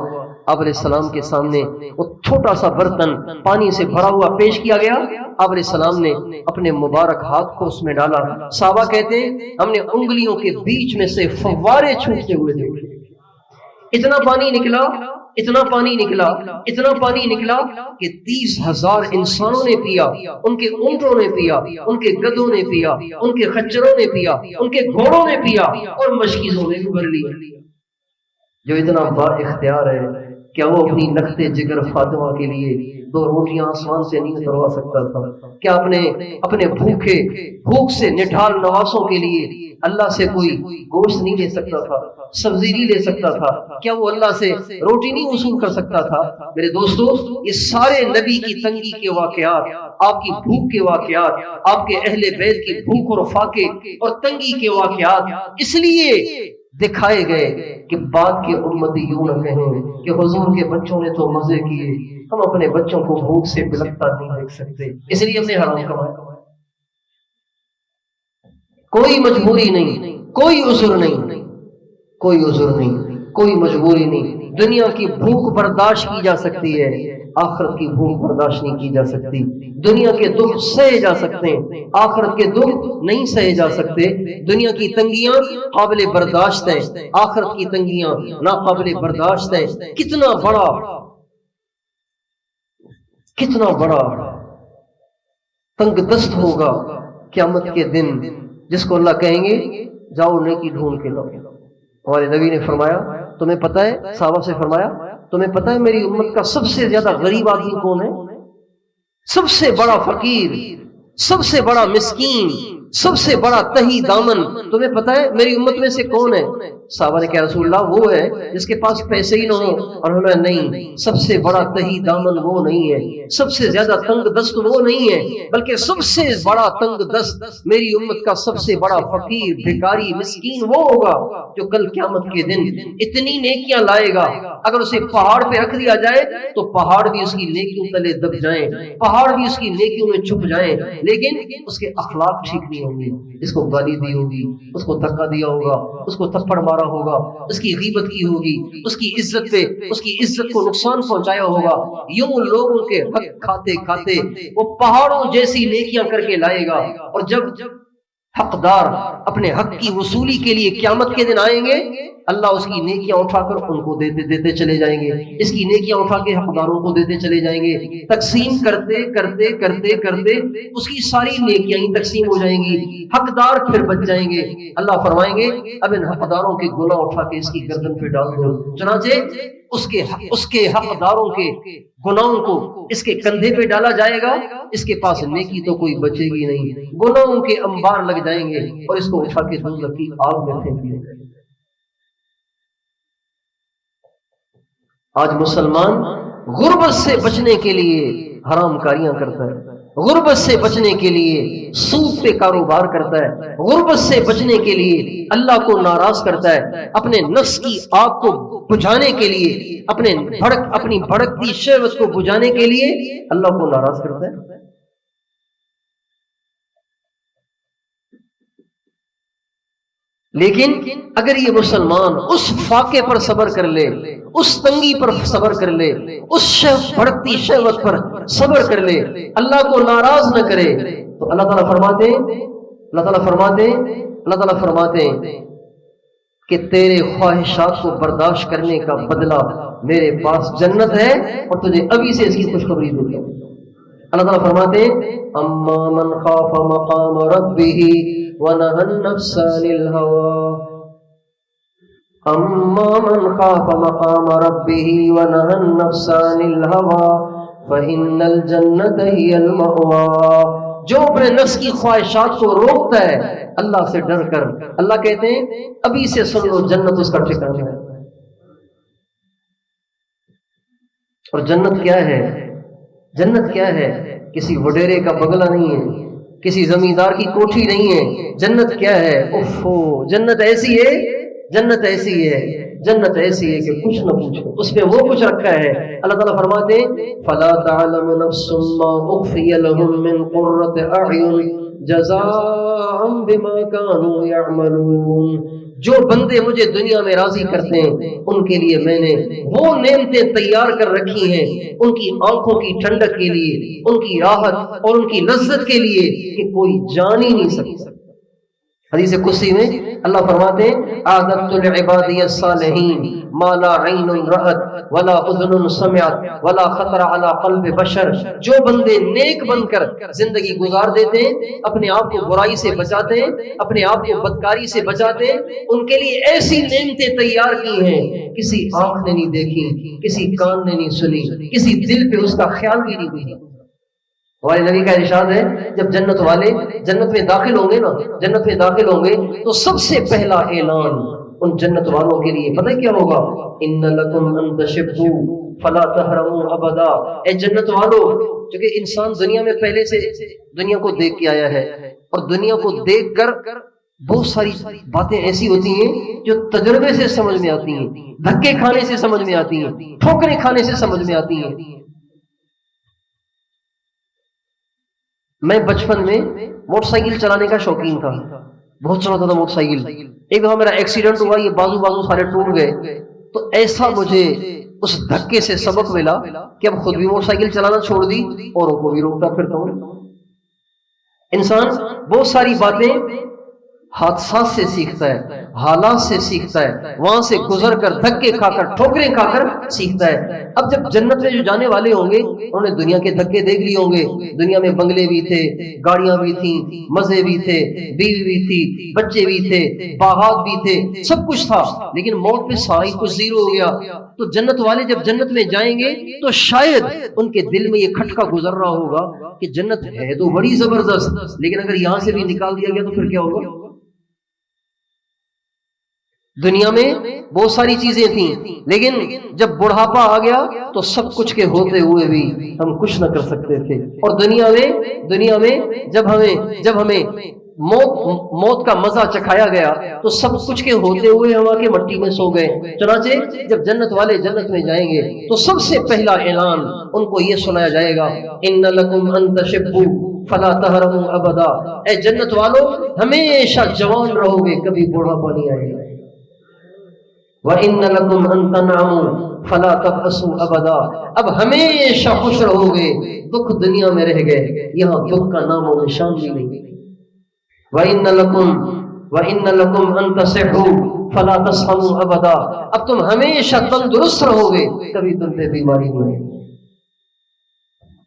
آپ علیہ السلام کے سامنے وہ چھوٹا سا برتن پانی سے بھرا ہوا پیش کیا گیا. آپ علیہ السلام نے اپنے مبارک ہاتھ کو اس میں ڈالا. صحابہ کہتے ہیں ہم نے انگلیوں کے بیچ میں سے فوارے چھوٹتے ہوئے دیکھے. اتنا پانی نکلا اتنا پانی نکلا اتنا پانی نکلا کہ 30,000 انسانوں نے پیا, ان کے اونٹوں نے پیا, ان کے گدھوں نے پیا, ان کے خچروں نے پیا, ان کے گھوڑوں نے پیا اور مشکیزوں نے بھی بھر لیا. جو اتنا با اختیار ہے کیا وہ اپنی لختے جگر فاطمہ کے لیے 2 روٹیاں آسمان سے نہیں اتروا سکتا تھا؟ کیا اپنے بھوک سے نڈھال نواسوں کے لیے اللہ سے کوئی گوشت نہیں لے سکتا تھا, سبزی نہیں لے سکتا تھا؟ کیا وہ اللہ سے روٹی نہیں وصول کر سکتا تھا؟ میرے دوستو, یہ سارے نبی کی تنگی کے واقعات, آپ کی بھوک کے واقعات, آپ کے اہل بیت کی بھوک اور فاقے اور تنگی کے واقعات اس لیے دکھائے گئے کہ بعد کے امتی یوں نہ کہیں کہ حضور کے بچوں نے تو مزے کیے, ہم اپنے بچوں کو بھوک سے بلکتا نہیں دیکھ سکتے اس لیے ہم نے حرام کمایا. کوئی مجبوری نہیں, کوئی عذر نہیں, کوئی عذر نہیں, کوئی مجبوری نہیں. دنیا کی بھوک برداشت کی جا سکتی ہے, آخرت کی بھوک برداشت نہیں کی جا سکتی. دنیا کے دکھ سہے جا سکتے ہیں, آخرت کے دکھ نہیں سہے جا سکتے. دنیا کی تنگیاں قابل برداشت ہیں, آخرت کی تنگیاں ناقابل برداشت ہیں. کتنا بڑا تنگ دست ہوگا قیامت کے دن جس کو اللہ کہیں گے جاؤ نیکی ڈھونڈ کے لاؤ. ہمارے نبی نے فرمایا تمہیں پتہ ہے, صحابہ سے فرمایا تمہیں پتہ ہے میری امت کا سب سے زیادہ غریب آدمی کون ہے؟ سب سے بڑا فقیر, سب سے بڑا مسکین, سب سے بڑا تہی دامن تمہیں پتہ ہے میری امت میں سے کون ہے؟ صحابہ نے کہا رسول اللہ وہ ہے جس کے پاس پیسے ہی نہ ہو. اور ہمیں نہیں, سب سے بڑا تہی دامن وہ نہیں ہے, سب سے زیادہ تنگ دست وہ نہیں ہے, بلکہ سب سے بڑا تنگ دست میری امت کا سب سے بڑا فقیر بھکاری مسکین وہ ہوگا جو کل قیامت کے دن اتنی نیکیاں لائے گا اگر اسے پہاڑ پہ رکھ دیا جائے تو پہاڑ بھی اس کی نیکیوں تلے دب جائیں, پہاڑ بھی اس کی نیکیوں میں چھپ جائیں, لیکن اس کے اخلاق ٹھیک نہیں ہوں گے. اس کو گالی دی ہوگی, اس کو دھکا دیا ہوگا, اس کو تھپڑ مارا ہوگا, اس کی غیبت کی ہوگی, اس کی عزت کو نقصان پہنچایا ہوگا. یوں لوگوں کے حق کھاتے کھاتے وہ پہاڑوں جیسی نیکیاں کر کے لائے گا. اور جب حقدار اپنے حق کی وصولی کے لیے قیامت کے دن آئیں گے اللہ اس کی نیکیاں اٹھا کر ان کو دیتے چلے جائیں گے, اس کی نیکیاں اٹھا کے حقداروں کو دیتے چلے جائیں گے. تقسیم کرتے کرتے کرتے کرتے اس کی ساری نیکیاں ہی تقسیم ہو جائیں گی, حقدار پھر بچ جائیں گے. اللہ فرمائیں گے اب ان حقداروں کے گناہ اٹھا کے اس کی گردن پہ ڈال دو. چنانچہ اس کے حقداروں کے گناہوں کو اس کے کندھے پہ ڈالا جائے گا, اس کے پاس نیکی تو کوئی بچے گی نہیں, گناہوں کے انبار لگ جائیں گے اور اس کو اٹھا کے دوزخ کی آگ میں پھینک دیا جائے گا. آج مسلمان غربت سے بچنے کے لیے حرام کاریاں کرتا ہے, غربت سے بچنے کے لیے سود پہ کاروبار کرتا ہے, غربت سے بچنے کے لیے اللہ کو ناراض کرتا ہے, اپنے نفس کی آگ کو بجھانے کے لیے, اپنی بھڑکتی شہوت کو بجھانے کے لیے اللہ کو ناراض کرتا ہے. لیکن اگر یہ مسلمان اس فاقے پر صبر کر لے, اس تنگی پر صبر کر لے, اس بھڑکتی شہوت پر صبر کر لے, اللہ کو ناراض نہ کرے, تو اللہ تعالیٰ فرماتے ہیں کہ تیرے خواہشات کو برداشت کرنے کا بدلہ میرے پاس جنت ہے اور تجھے ابھی سے اس کی خوشخبری دیتا ہوں. اللہ تعالیٰ فرماتے ہیں اما من خاف مقام ربہ ونہى النفس عن الہوى، اما من خاف مقام ربہ ونہى النفس عن الہوى فإن الجنة هي المأوى، جو اپنے نفس کی خواہشات کو روکتا ہے اللہ سے ڈر کر، اللہ کہتے ہیں ابھی سے سن لو جنت اس کا ٹھکانہ ہے۔ اور جنت کیا ہے؟ جنت کیا ہے؟ کسی وڈیرے کا بنگلہ نہیں ہے، کسی زمیندار کی کوٹھی نہیں ہے، جنت کیا ہے؟ اوفو، جنت ایسی ہے، جنت ایسی ہے، جنت ایسی ہے کہ کچھ نہ پوچھو، اس میں وہ کچھ رکھا ہے۔ اللہ تعالیٰ فرماتے ہیں فَلَا تَعْلَمُ نَفْسٌ مَّا أُخْفِيَ لَهُم مِّن قُرَّةِ أَعْيُنٍ جَزَاءً بِمَا كَانُوا يَعْمَلُونَ، جو بندے مجھے دنیا میں راضی کرتے ہیں ان کے لیے میں نے وہ نعمتیں تیار کر رکھی ہیں، ان کی آنکھوں کی ٹھنڈک کے لیے، ان کی راحت اور ان کی لذت کے لیے کہ کوئی جان ہی نہیں سکتا۔ حدیث قدسی میں اللہ فرماتے ہیں اعددت لعبادی الصالحین ما لا عین رأت ولا اذن سمعت ولا خطر علی قلب بشر، جو بندے نیک بن کر زندگی گزار دیتے ہیں، اپنے آپ کو برائی سے بچاتے ہیں، اپنے آپ کو بدکاری سے بچاتے ہیں، ان کے لیے ایسی نعمتیں تیار کی ہیں کسی آنکھ نے نہیں دیکھی، کسی کان نے نہیں سنی، کسی دل پہ اس کا خیال بھی نہیں گزرا۔ ہمارے نبی کا ارشاد ہے جب جنت والے جنت میں داخل ہوں گے نا، جنت میں داخل ہوں گے تو سب سے پہلا اعلان ان جنت والوں کے لیے پتہ کیا ہوگا؟ ان لکم ان تشبوا فلا تحرموا ابدا، اے جنت والو، چونکہ انسان دنیا میں پہلے سے دنیا کو دیکھ کے آیا ہے، اور دنیا کو دیکھ کر بہت ساری باتیں ایسی ہوتی ہیں جو تجربے سے سمجھ میں آتی ہیں، دھکے کھانے سے سمجھ میں آتی ہیں، ٹھوکریں کھانے سے سمجھ میں آتی ہیں۔ میں بچپن میں موٹر سائیکل چلانے کا شوقین تھا، بہت چلاتا تھا موٹر سائیکل۔ ایک دفعہ میرا ایکسیڈنٹ ہوا، یہ بازو سارے ٹوٹ گئے، تو ایسا مجھے اس دھکے سے سبق ملا کہ اب خود بھی موٹر سائیکل چلانا چھوڑ دی، اوروں کو بھی روکتا پھرتا ہوں۔ انسان بہت ساری باتیں حادثات سے سیکھتا ہے، حالات سے سیکھتا ہے، وہاں سے گزر کر دھکے کھا کر ٹھوکریں کھا کر سیکھتا ہے۔ اب جب جنت میں جو جانے والے ہوں گے انہوں نے دنیا کے دھکے دیکھ لیے ہوں گے، دنیا میں بنگلے بھی تھے، گاڑیاں بھی تھیں، مزے بھی تھے، بیوی بھی تھی، بچے بھی تھے، باغات بھی تھے، سب کچھ تھا، لیکن موت پہ ساری کچھ زیرو ہو گیا۔ تو جنت والے جب جنت میں جائیں گے تو شاید ان کے دل میں یہ کھٹکا گزر رہا ہوگا کہ جنت ہے تو بڑی زبردست، لیکن اگر یہاں سے بھی نکال دیا گیا تو پھر کیا ہوگا؟ دنیا میں بہت ساری چیزیں تھیں، لیکن جب بڑھاپا آ گیا تو سب کچھ کے ہوتے ہوئے بھی ہم کچھ نہ کر سکتے تھے۔ اور دنیا میں جب ہمیں موت کا مزہ چکھایا گیا تو سب کچھ کے ہوتے ہوئے ہم آ کے مٹی میں سو گئے۔ چنانچہ جب جنت والے جنت میں جائیں گے تو سب سے پہلا اعلان ان کو یہ سنایا جائے گا ان لکم ان تشبوا فلا تحرموا ابدا، اے جنت والو ہمیشہ جوان رہو گے، کبھی بوڑھاپا نہیں آئے گا۔ وَإِنَّ لَكُمْ أَن تَنْعَمُوا فَلَا تَبْأَسُوا أَبَدًا، اب ہمیشہ خوش رہو گے، دکھ دنیا میں رہ گئے، یہاں دکھ کا نام و نشان بھی نہیں۔ وَإِنَّ لَكُمْ أَن تَصِحُّوا فَلَا تَسْقَمُوا أَبَدًا، اب تم ہمیشہ تندرست رہو گے، کبھی تم پہ بیماری نہیں۔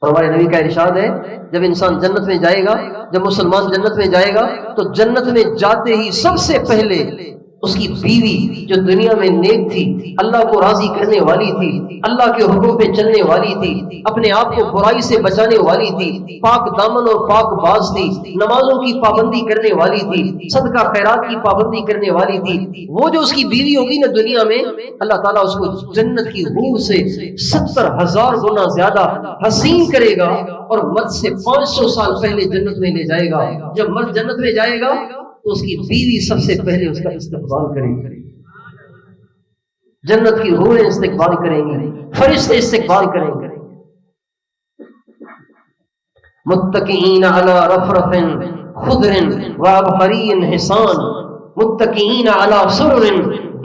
اور ہمارے نبی کا ارشاد ہے جب انسان جنت میں جائے گا، جب مسلمان جنت میں جائے گا تو جنت میں جاتے ہی سب سے پہلے اس کی بیوی جو دنیا میں نیک تھی، اللہ کو راضی کرنے والی تھی، اللہ کے حکم پہ چلنے والی تھی، اپنے آپ کو برائی سے بچانے والی تھی، پاک دامن اور پاک باز تھی، نمازوں کی پابندی کرنے والی تھی، صدقہ خیرات کی پابندی کرنے والی تھی، وہ جو اس کی بیوی ہوگی نا دنیا میں، اللہ تعالیٰ اس کو جنت کی حور سے 70,000 گنا زیادہ حسین کرے گا، اور مرد سے 500 سال پہلے جنت میں لے جائے گا۔ جب مرد جنت میں جائے گا تو اس کی بیوی سب سے پہلے اس کا استقبال کرے گی، جنت کی حوریں استقبال کریں گی، فرشتے استقبال کریں گے۔ متکئین علی رفرف خضر وابقری حسان متکئین علی سرر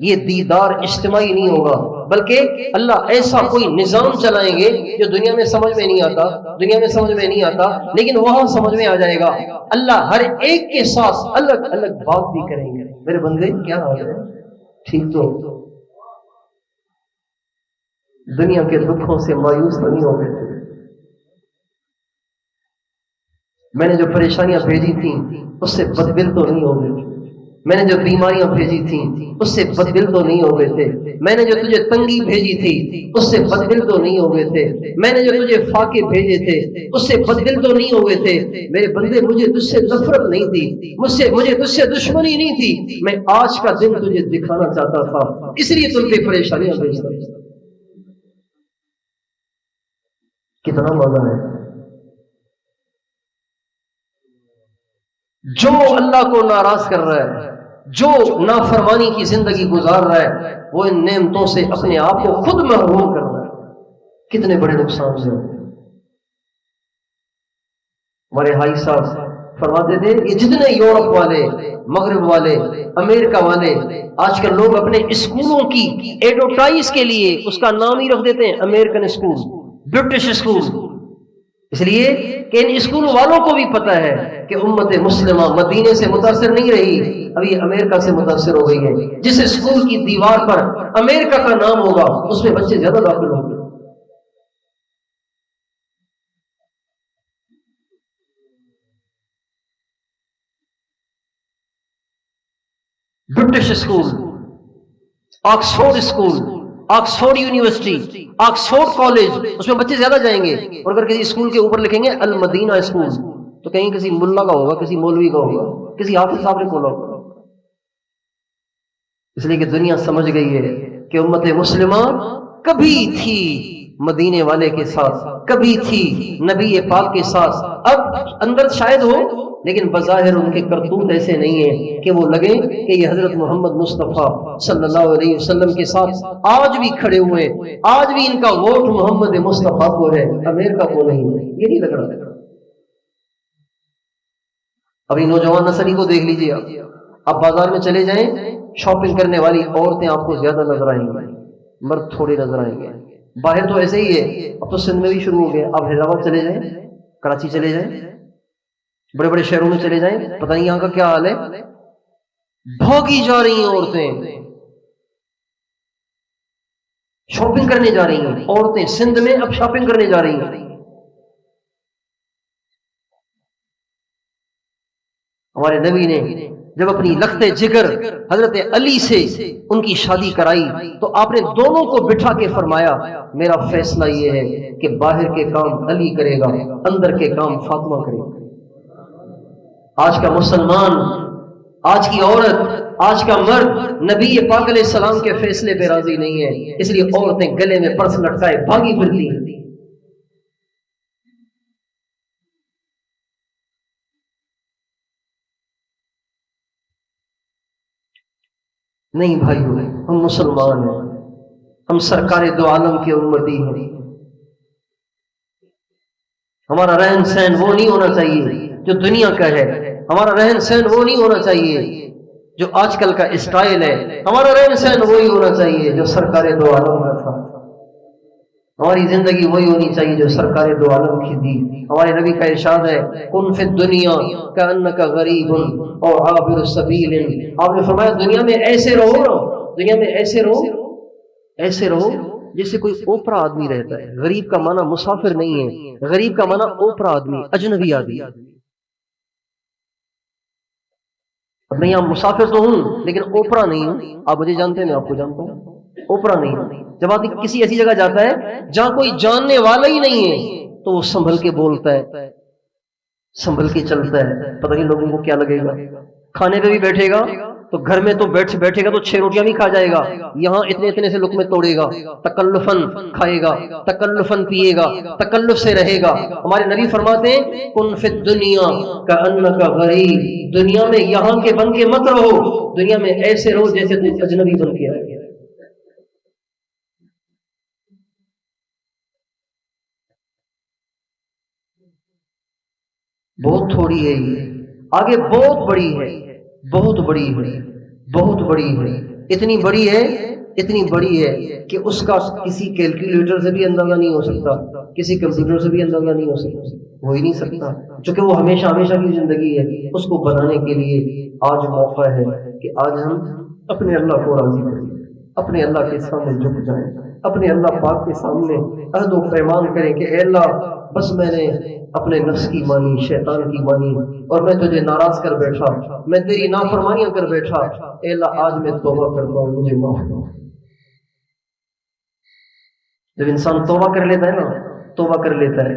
یہ دیدار اجتماعی نہیں ہوگا، بلکہ اللہ ایسا کوئی نظام چلائیں گے جو دنیا میں سمجھ میں نہیں آتا، دنیا میں سمجھ میں نہیں آتا، لیکن وہاں سمجھ میں آ جائے گا۔ اللہ ہر ایک کے ساتھ الگ الگ بات بھی کریں گے۔ میرے بندے کیا حال ہے؟ ٹھیک تو دنیا کے دکھوں سے مایوس تو نہیں ہو گئے تھے؟ میں نے جو پریشانیاں بھیجی تھیں اس سے بددل تو نہیں ہو گئے تھے؟ میں نے جو بیماریاں بھیجی تھیں اس سے بددل تو نہیں ہو گئے تھے؟ میں نے جو تجھے تنگی بھیجی تھی اس سے بددل تو نہیں ہو گئے تھے؟ میں نے جو تجھے فاقے بھیجے تھے اس سے بددل تو نہیں ہو گئے تھے؟ میرے بندے مجھے تجھ سے نفرت نہیں تھی، مجھے تجھ سے دشمنی نہیں تھی، میں آج کا دن تجھے دکھانا چاہتا تھا، اس لیے تم پہ پریشانیاں بھیجتا تھا۔ کتنا مزہ ہے! جو اللہ کو ناراض کر رہا ہے، جو نافرمانی کی زندگی گزار رہا ہے، وہ ان نعمتوں سے اپنے آپ کو خود محروم کر رہا ہے۔ کتنے بڑے نقصان سے ہمارے بھائی صاحب فرماتے تھے یہ جتنے یورپ والے، مغرب والے، امریکہ والے، آج کل لوگ اپنے اسکولوں کی ایڈورٹائز کے لیے اس کا نام ہی رکھ دیتے ہیں امریکن اسکول، برٹش اسکول، اس لیے کہ ان اسکول والوں کو بھی پتہ ہے کہ امت مسلمہ مدینے سے متاثر نہیں رہی، ابھی امریکہ سے متاثر ہو گئی ہے۔ جس اسکول کی دیوار پر امریکہ کا نام ہوگا اس میں بچے زیادہ داخل ہوں گے۔ British school, Oxford school, Oxford university, Oxford college, اس میں بچے زیادہ جائیں گے۔ اور اگر کسی اسکول کے اوپر لکھیں گے المدینہ اسکول تو کہیں کسی ملا کا ہوگا، کسی مولوی کا ہوگا، کسی حافظ صاحب نے کھولا ہوگا۔ اس لیے کہ دنیا سمجھ گئی ہے کہ امت مسلمہ کبھی تھی مدینے والے کے ساتھ، کبھی تھی نبی پاک کے ساتھ، اب اندر شاید ہو لیکن بظاہر ان کے کرتوت ایسے نہیں ہیں کہ وہ لگے کہ یہ حضرت محمد مصطفیٰ صلی اللہ علیہ وسلم کے ساتھ آج بھی کھڑے ہوئے، آج بھی ان کا ووٹ محمد مصطفیٰ کو ہے، امریکہ کو نہیں ہے، یہ نہیں لگ رہا۔ ابھی نوجوان نسل کو دیکھ لیجیے، آپ بازار میں چلے جائیں، شاپنگ کرنے والی عورتیں آپ کو زیادہ نظر آئیں گی، مرد تھوڑے نظر آئیں گے۔ باہر تو ایسے ہی ہے، اب تو سندھ میں بھی شروع ہو گیا، آپ حیدرآباد چلے جائیں، کراچی چلے جائیں، بڑے بڑے شہروں میں چلے جائیں، پتہ نہیں یہاں کا کیا حال ہے، بھاگی جا رہی ہیں عورتیں، شاپنگ کرنے جا رہی ہیں عورتیں، سندھ میں اب شاپنگ کرنے جا رہی ہیں۔ ہمارے نبی نے جب اپنی لخت جگر حضرت علی سے ان کی شادی کرائی تو آپ نے دونوں کو بٹھا کے فرمایا میرا فیصلہ یہ ہے کہ باہر کے کام علی کرے گا، اندر کے کام فاطمہ کرے گا۔ آج کا مسلمان، آج کی عورت، آج کا مرد نبی پاک علیہ السلام کے فیصلے پہ راضی نہیں ہے، اس لیے عورتیں گلے میں پرس لٹکائے بھاگی پھرتی ہیں۔ نہیں بھائیو، ہم مسلمان ہیں، ہم سرکار دو عالم کے امتی ہیں۔ ہمارا رہن سہن وہ نہیں ہونا چاہیے جو دنیا کا ہے، ہمارا رہن سہن وہ نہیں ہونا چاہیے جو آج کل کا اسٹائل ہے، ہمارا رہن سہن وہی ہونا چاہیے جو سرکار دو عالم کا تھا۔ ہماری زندگی وہی ہونی چاہیے جو سرکار دو عالم کی دی۔ ہمارے نبی کا ارشاد ہے کن فی الدنیا کأنک غریب اور عابر السبیل، آپ نے فرمایا دنیا میں ایسے رہو، دنیا میں ایسے رہو جیسے کوئی اوپرا آدمی رہتا ہے۔ غریب کا معنی مسافر نہیں ہے، غریب کا معنی اوپرا آدمی، اجنبی آدمی۔ اب میں یہاں مسافر تو ہوں لیکن اوپرا نہیں ہوں، آپ مجھے جانتے ہیں، میں آپ کو جانتا ہوں، اوپرا نہیں ہوں۔ جب آدمی کسی ایسی جگہ جاتا ہے جہاں کوئی جاننے والا ہی نہیں ہے تو وہ سنبھل کے بولتا ہے، سنبھل کے چلتا ہے، پتہ نہیں لوگوں کو کیا لگے گا۔ کھانے پہ بھی بیٹھے گا تو گھر میں تو بیٹھے گا تو 6 روٹیاں بھی کھا جائے گا، یہاں اتنے سے لقمے توڑے گا، تکلفن کھائے گا، تکلفن پیے گا، تکلف سے رہے گا۔ ہمارے نبی فرماتے ہیں کن فی الدنیا کأنک غریب، دنیا میں یہاں کے بن کے مت رہو، دنیا میں ایسے رہو جیسے تم اجنبی بن کے آئے۔ بہت تھوڑی ہے یہ، آگے بہت بڑی ہے، بہت بڑی ہے، بہت بڑی ہے۔ اتنی بڑی ہے کہ اس کا کسی کیلکولیٹر سے بھی اندازہ نہیں ہو سکتا، کسی کمپیوٹر سے بھی اندازہ نہیں ہو سکتا، ہو ہی نہیں سکتا، چونکہ وہ ہمیشہ کی زندگی ہے۔ اس کو بنانے کے لیے آج موقع ہے کہ آج ہم اپنے اللہ کو راضی کریں، اپنے اللہ کے سامنے جھک جائیں، اپنے اللہ پاک کے سامنے عہد و پیمان کریں کہ اے اللہ بس میں نے اپنے نفس کی مانی، شیطان کی مانی، اور میں تجھے ناراض کر بیٹھا، میں تیری نافرمانیاں کر بیٹھا، اے اللہ آج میں توبہ کرتا ہوں، مجھے معاف کرو۔ جب انسان توبہ کر لیتا ہے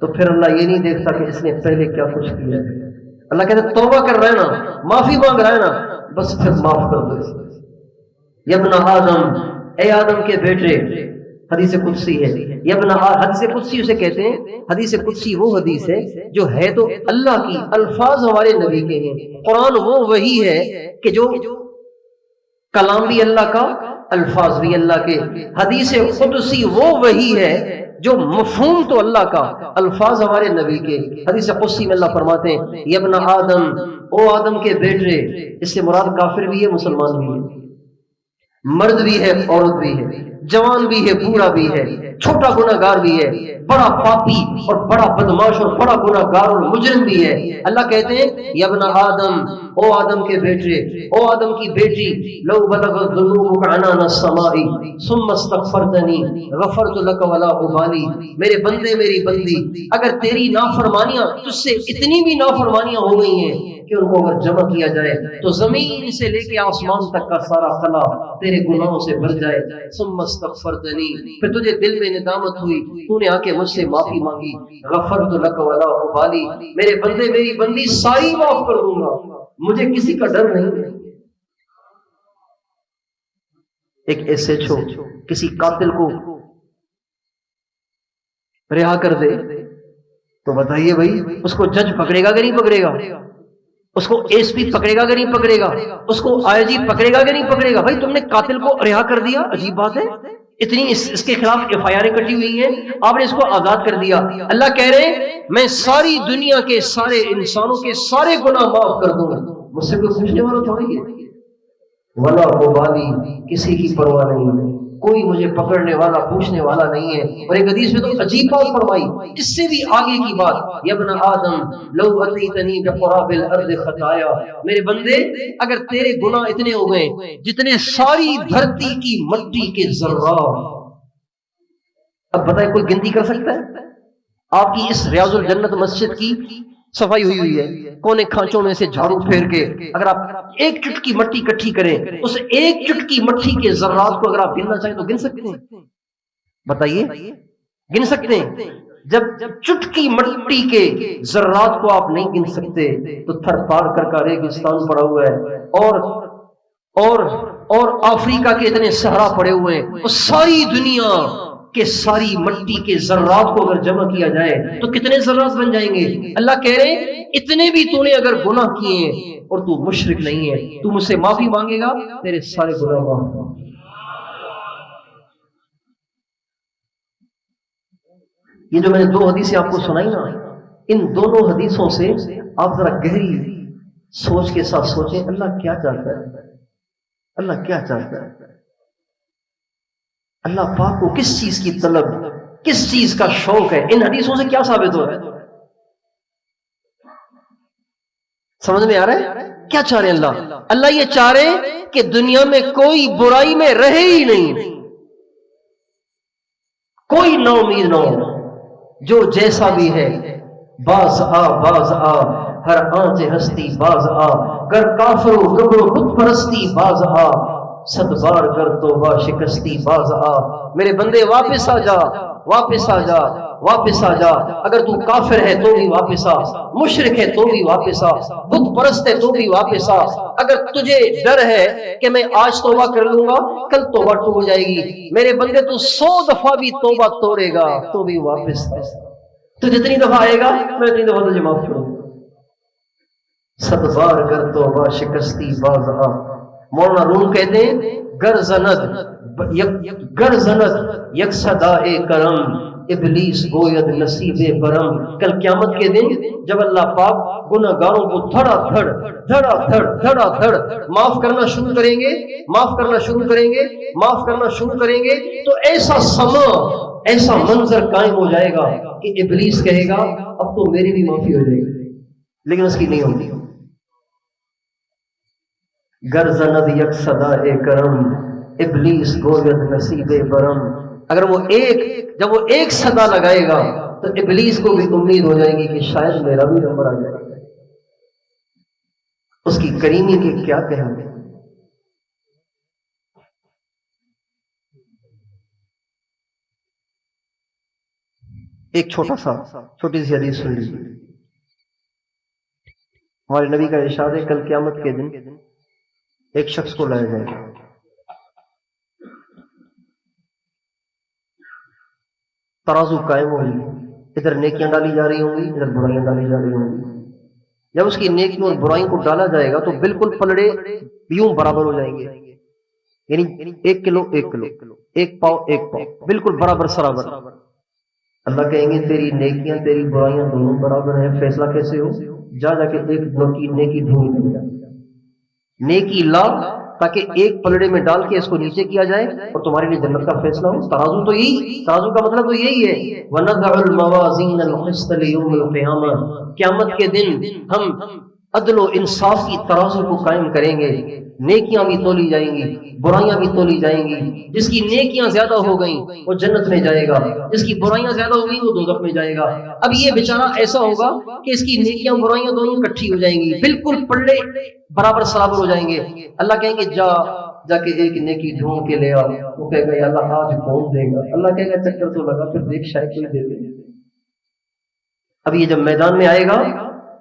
تو پھر اللہ یہ نہیں دیکھتا کہ اس نے پہلے کیا کچھ کیا ہے۔ اللہ کہتا ہے توبہ کر رہا ہے نا، معافی مانگ رہا ہے نا، بس پھر معاف کر دو۔ یا ابن آدم، اے آدم کے بیٹے، حدیث قدسی ہے، یا ابن حدیث قدسی اسے کہتے ہیں۔ حدیث قدسی وہ حدیث ہے جو ہے تو اللہ کی، الفاظ ہمارے نبی کے ہیں۔ قرآن وہ وحی ہے کہ جو کلام بھی اللہ کا، الفاظ بھی اللہ کے۔ حدیث قدسی وہ وحی ہے جو مفہوم تو اللہ کا، الفاظ ہمارے نبی کے۔ حدیث قدسی میں اللہ فرماتے ہیں یا ابن آدم، او آدم کے بیٹے، اس سے مراد کافر بھی ہے، مسلمان بھی ہے، مرد بھی ہے، عورت بھی ہے، جوان بھی ہے، بوڑھا بھی ہے، چھوٹا گناہ گار بھی ہے، بڑا پاپی اور بڑا بدماش اور بڑا گناہ گار اور مجرم بھی ہے۔ اللہ کہتے ہیں یا ابن آدم، او آدم کے بیٹے، او آدم کی بیٹی، لو بلغت ذنوبک عنان السماء ثم استغفرتنی غفرت لک ولا ابالی۔ میرے بندے، میری بندی، اگر تیری نافرمانیاں، تجھ سے اتنی بھی نافرمانیاں ہو گئی ہیں کہ ان کو اگر جمع کیا جائے تو زمین سے لے کے آسمان تک کا سارا خلا تیرے گناہوں سے بھر جائے، ثم استغفرتنی، پھر تجھے دل میں ندامت ہوئی، تو نے آ کے مجھ سے معافی مانگی، غفرت لک ولا ابالی، میرے بندے، میری بندی، ساری معاف کر دوں گا، مجھے کسی کا ڈر نہیں ہے۔ ایک ایسے کسی قاتل کو رہا کر دے تو بتائیے بھائی اس کو جج پکڑے گا کہ نہیں پکڑے گا؟ اس کو ایس پی پکڑے گا کہ نہیں پکڑے گا؟ اس کو آئی جی پکڑے گا کہ نہیں پکڑے گا؟ بھائی تم نے قاتل کو رہا کر دیا، عجیب بات ہے، اتنی اس کے خلاف ایف آئی آریں کٹی ہوئی ہیں، آپ نے اس کو آزاد کر دیا۔ اللہ کہہ رہے ہیں میں ساری دنیا کے سارے انسانوں کے سارے گناہ معاف کر دوں، مجھ سے کوئی پوچھنے والا تھوڑی ہے۔ ولا ابالی، کسی کی پرواہ نہیں ہے، کوئی مجھے پکڑنے والا، پوچھنے والا نہیں ہے۔ اور ایک حدیث میں تو عجیب بات فرمائی، اس سے بھی آگے کی بات، یا ابن آدم لو اتیتنی بقراب الارض خطایا، میرے بندے اگر تیرے گناہ اتنے ہو گئے جتنے ساری دھرتی کی مٹی کے ذرات، اب بتائے کوئی گنتی کر سکتا ہے؟ آپ کی اس ریاض الجنت مسجد کی صفائی ہوئی ہے، کونے کھانچوں میں سے جھاڑو پھیر کے اگر آپ ایک چٹکی مٹی اکٹھی کریں، اس ایک چٹکی مٹی کے ذرات کو اگر آپ گننا چاہیں تو گن سکتے ہیں؟ بتائیے گن سکتے ہیں؟ جب چٹکی مٹی کے ذرات کو آپ نہیں گن سکتے تو تھر پار کر کا ریگستان پڑا ہوا ہے اور افریقہ کے اتنے صحرا پڑے ہوئے ہیں، وہ ساری دنیا کہ ساری مٹی کے ذرات کو اگر جمع کیا جائے تو کتنے ذرات بن جائیں گے؟ اللہ کہہ رہے ہیں اتنے بھی تو نے اگر گناہ کیے ہیں اور تو مشرک نہیں ہے، تو مجھ سے معافی مانگے گا، تیرے سارے گناہ معاف ہوں۔ یہ جو میں نے 2 حدیثیں آپ کو سنائی نا، ان دونوں حدیثوں سے آپ ذرا گہری سوچ کے ساتھ سوچیں اللہ کیا چاہتا ہے، اللہ کیا چاہتا ہے، اللہ پاک کو کس چیز کی طلب، کس چیز کا شوق ہے۔ ان حدیثوں سے کیا ثابت ہو رہا ہے؟ سمجھ میں آ رہا ہے کیا چاہ رہے ہیں اللہ؟ اللہ یہ چاہ رہے ہیں کہ دنیا میں کوئی برائی میں رہے ہی نہیں، کوئی نا امید نہ ہو، جو جیسا بھی ہے باز آ، باز آ، ہر آنچ ہستی باز آ، گر کافر و گبر و بت پرستی باز آ، صد بار کر توبہ شکستی باز آ۔ میرے بندے واپس آ جا، واپس آ جا، واپس آ جا۔ اگر تو کافر ہے تو بھی واپس آ، مشرک ہے تو بھی واپس آ، بت پرست ہے تو بھی واپس آ۔ اگر تجھے ڈر ہے کہ میں آج توبہ کر لوں گا کل توبہ ٹوٹ جائے گی، میرے بندے تو 100 دفعہ بھی توبہ توڑے گا تو بھی واپس آ۔ تو جتنی دفعہ آئے گا میں اتنی دفعہ تجھے معاف کروں گا۔ صد بار کر توبہ شکستی باز آ۔ مولانا روم کہتے ہیں گر زند یک صدا کرم ابلیس گوید نصیب برم. کل قیامت کے دن جب اللہ پاک گناہگاروں کو دھڑا دھڑ معاف کرنا شروع کریں گے، معاف کرنا شروع کریں گے تو ایسا سما، ایسا منظر قائم ہو جائے گا کہ ابلیس کہے گا اب تو میری بھی معافی ہو جائے گی، لیکن اس کی نہیں ہوگی. گر زند یک صدا کرم ابلیس گوید نصیب برم. اگر جب وہ ایک صدا لگائے گا تو ابلیس کو بھی امید ہو جائے گی کہ شاید میرا بھی نمبر آ جائے گا. اس کی کریمی کے کیا کہیں گے. ایک چھوٹی سی حدیث سن لیجیے. ہمارے نبی کا ارشاد ہے کل قیامت کے دن ایک شخص کو لایا جائے گا، ترازو قائم ہوگی، ادھر نیکیاں ڈالی جا رہی ہوں گی، ادھر برائیاں ڈالی جا رہی ہوں گی. جب اس کی نیکیوں اور برائیوں کو ڈالا جائے گا تو بالکل پلڑے یوں برابر ہو جائیں گے، یعنی 1 کلو 1 کلو، 1 پاؤ 1 پاؤ، بالکل برابر سرابر. اللہ کہیں گے تیری نیکیاں تیری برائیاں دونوں برابر ہیں، فیصلہ کیسے ہو؟ جا کے ایک نیکی ڈھونڈ لے جا، نیکی لا تاکہ ایک پلڑے میں ڈال کے اس کو نیچے کیا جائے اور تمہارے لیے جنت کا فیصلہ ہو. ترازو کا مطلب تو یہی ہے. وَنَضَعُ الْمَوَازِينَ الْقِسْطَ لِيَوْمِ الْقِيَامَةِ. قیامت کے دن ہم عدل و انصاف کی ترازو کو قائم کریں گے، نیکیاں بھی تولی جائیں گی، برائیاں بھی تولی جائیں گی. جس کی نیکیاں زیادہ ہو گئیں وہ جنت میں جائے گا، جس کی برائیاں زیادہ ہو گئیں وہ دوزخ میں جائے گا. اب یہ بیچارہ ایسا ہوگا کہ اس کی نیکیاں برائیاں دونوں اکٹھی ہو جائیں گی، بالکل پلڑے برابر سرابر ہو جائیں گے. اللہ کہیں گے جا کے ایک نیکی ڈھونڈ کے لے آ. وہ کہے گا یا اللہ آج کون دے گا؟ اللہ کہے گا چکر تو لگا، پھر دیکھ شاید کوئی دے دے. اب یہ جب میدان میں آئے گا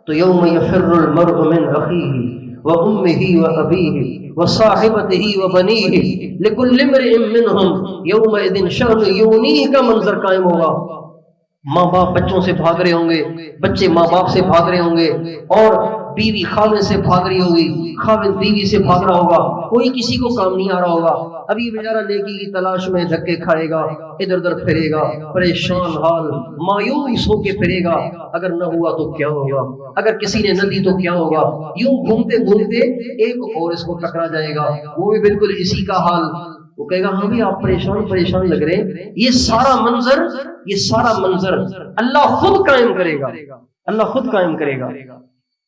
تو یوم یفر المرء من اخیہ وامہ وابیہ وصاحبتہ وبنیہ لکل امرئ منہم یومئذ شأن یغنیہ کا منظر قائم ہوگا. ماں باپ بچوں سے بھاگ رہے ہوں گے، بچے ماں باپ سے بھاگ رہے ہوں گے، اور بیوی خاوند سے بھاگ رہی ہوگی، خاوند بیوی سے بھاگ رہا ہوگا، کوئی کسی کو کام نہیں آ رہا ہوگا. اب یہ بیچارہ نیکی کی تلاش میں دھکے کھائے گا، ادھر ادھر پھرے گا، پریشان حال مایوس ہو کے پھرے گا. اگر نہ ہوا تو کیا ہوگا؟ اگر کسی نے نہ دی تو کیا ہوگا؟ یوں گھومتے گھومتے ایک اور اس کو ٹکرا جائے گا، وہ بھی بالکل اسی کا حال. وہ کہے گا ہاں بھی آپ پریشان لگ رہے ہیں. یہ سارا منظر اللہ خود قائم کرے گا، اللہ خود قائم کرے گا.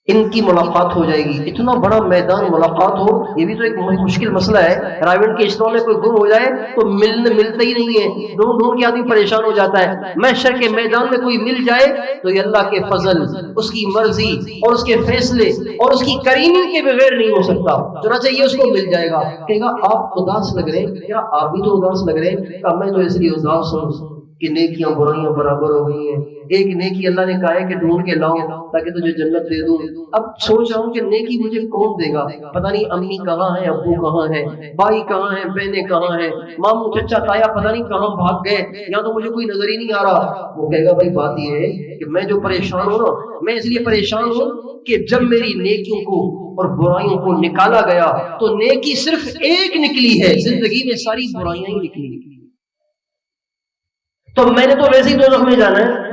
ان کی ملاقات ہو جائے گی. اتنا بڑا میدان ملاقات ہو، یہ بھی تو ایک مشکل مسئلہ ہے. رائیونٹ کے اجتماع میں کوئی گم ہو جائے تو ملتا ہی نہیں ہے، ڈھونڈ کے آدمی پریشان ہو جاتا ہے. محشر کے میدان میں کوئی مل جائے تو یہ اللہ کے فضل، اس کی مرضی اور اس کے فیصلے اور اس کی کریمی کے بغیر نہیں ہو سکتا. چنانچہ یہ اس کو مل جائے گا. کہے گا آپ اداس لگ رہے ہیں، کیا آپ بھی تو اداس لگ رہے ہیں؟ کہ میں تو اس لیے اداس ہوں کہ نیکیاں برائیاں برابر ہو گئی ہیں. ایک نیکی اللہ نے کہا ہے کہ ڈھونڈ کے لاؤ تاکہ تجھے جنت دے دوں. اب سوچ رہا ہوں کہ نیکی مجھے کون دے گا؟ پتہ نہیں امی کہاں ہیں، ابو کہاں ہیں، بھائی کہاں ہیں، بہنیں کہاں ہیں، ماموں چچا تایا پتہ نہیں کہاں بھاگ گئے، یا تو مجھے کوئی نظر ہی نہیں آ رہا. وہ کہے گا بھائی بات یہ ہے کہ میں جو پریشان ہوں نا، میں اس لیے پریشان ہوں کہ جب میری نیکیوں کو اور برائیوں کو نکالا گیا تو نیکی صرف ایک نکلی ہے، زندگی میں ساری برائیاں ہی نکلی. تو میں نے تو ویسے ہی دوزخ میں جانا ہے،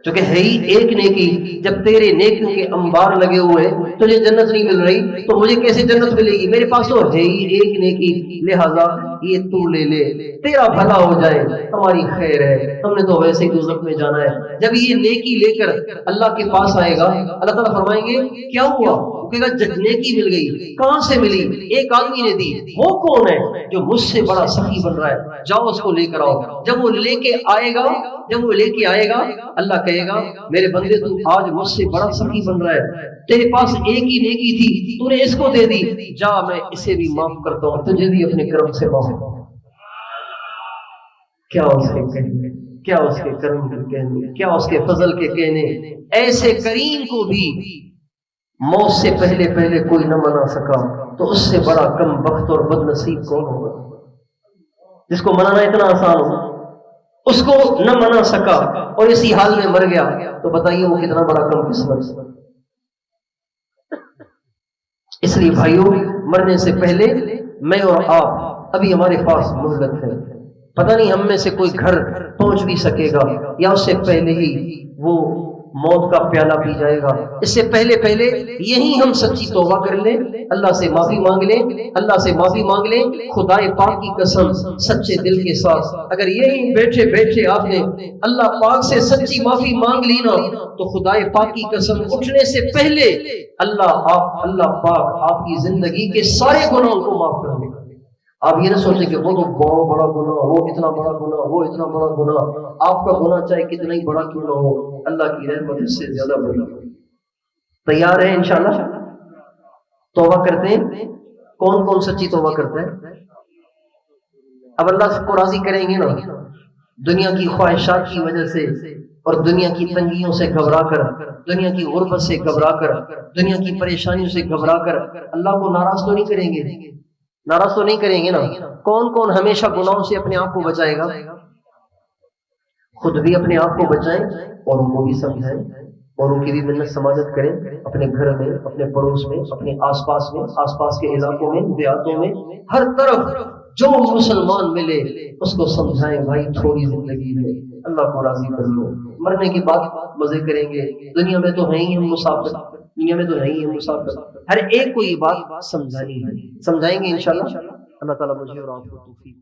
چونکہ ہے ہی ایک نیکی. جب تیرے نیکیوں کے انبار لگے ہوئے تجھے جنت نہیں مل رہی تو مجھے کیسے جنت ملے گی؟ میرے پاس تو ہے ہی ایک نیکی، لہذا یہ تو لے لے، تیرا بھلا ہو جائے، ہماری خیر ہے، ہم نے تو ویسے ہی دوزخ میں جانا ہے. جب یہ نیکی لے کر اللہ کے پاس آئے گا، اللہ تعالیٰ فرمائیں گے کیا ہوا؟ کہے گا نیکی مل گئی. کہاں سے ملی؟ ایک آدمی نے دی. وہ کون ہے؟ جو مجھ سے بڑا سخی بن رہا ہے، جاؤ اس کو لے کر آؤ. جب وہ لے کے آئے گا اللہ کہے گا میرے بندے تو آج مجھ سے بڑا سخی بن رہا ہے، تیرے پاس ایک ہی نیکی تھی، تو نے اس کو دے دی، جا میں اسے بھی معاف کرتا ہوں، تجھے بھی اپنے کرم سے معاف کرتا ہوں. کیا اس کے کہنے، کیا اس کے کرم کے کہنے، کیا اس کے فضل کے کہنے. ایسے کریم کو بھی موت سے پہلے کوئی نہ منا سکا تو اس سے بڑا کم بخت اور بد نصیب کون ہوگا؟ جس کو منانا اتنا آسان ہو اس کو نہ منا سکا اور اسی حال میں مر گیا تو بتائیے وہ کتنا بڑا کم قسمت. اس لیے بھائیوں، مرنے سے پہلے میں اور آپ ابھی ہمارے پاس مہلت ہے، پتہ نہیں ہم میں سے کوئی گھر پہنچ بھی سکے گا یا اس سے پہلے ہی وہ موت کا پیالہ پی جائے گا۔ اس سے پہلے یہی ہم سچی توبہ کر لیں، اللہ سے معافی مانگ لیں، اللہ سے معافی مانگ لیں۔ خدا پاک کی قسم سچے دل کے ساتھ اگر یہی بیٹھے بیٹھے آپ نے اللہ پاک سے سچی معافی مانگ لی نا تو خدا پاک کی قسم اٹھنے سے پہلے اللہ پاک آپ کی زندگی کے سارے گناہوں کو معاف کر دے گا۔ آپ یہ نہ سوچیں کہ وہ تو بہت بڑا گناہ، وہ اتنا بڑا گناہ، وہ اتنا بڑا گناہ۔ آپ کا گناہ چاہے کتنا ہی بڑا کیوں نہ ہو، اللہ کی رحمت اس سے زیادہ بڑی۔ تیار ہیں انشاءاللہ؟ توبہ کرتے ہیں؟ کون کون سچی توبہ کرتا ہے؟ اب اللہ کو راضی کریں گے نا، دنیا کی خواہشات کی وجہ سے اور دنیا کی تنگیوں سے گھبرا کر، دنیا کی غربت سے گھبرا کر، دنیا کی پریشانیوں سے گھبرا کر اللہ کو ناراض تو نہیں کریں گے؟ ناراض تو نہیں کریں گے نا۔ کون کون ہمیشہ گناہوں سے اپنے آپ کو بچائے گا؟ خود بھی اپنے آپ کو بچائیں اور ان کو بھی سمجھائیں اور ان کی بھی منت سماجت کریں، اپنے گھر میں، اپنے پڑوس میں، اپنے آس پاس میں، آس پاس کے علاقوں میں، دیہاتوں میں، ہر طرف جو مسلمان ملے اس کو سمجھائیں بھائی تھوڑی زندگی ہے، اللہ کو راضی کر لو، مرنے کے بعد مزے کریں گے، دنیا میں تو ہیں ہی ہم مسافر، دنیا میں تو ہے ہی ہم مسافر۔ ہر ایک کو یہ بات سمجھانی ہے، سمجھائیں گے انشاءاللہ۔ اللہ تعالیٰ مجھے اور آپ کو توفیق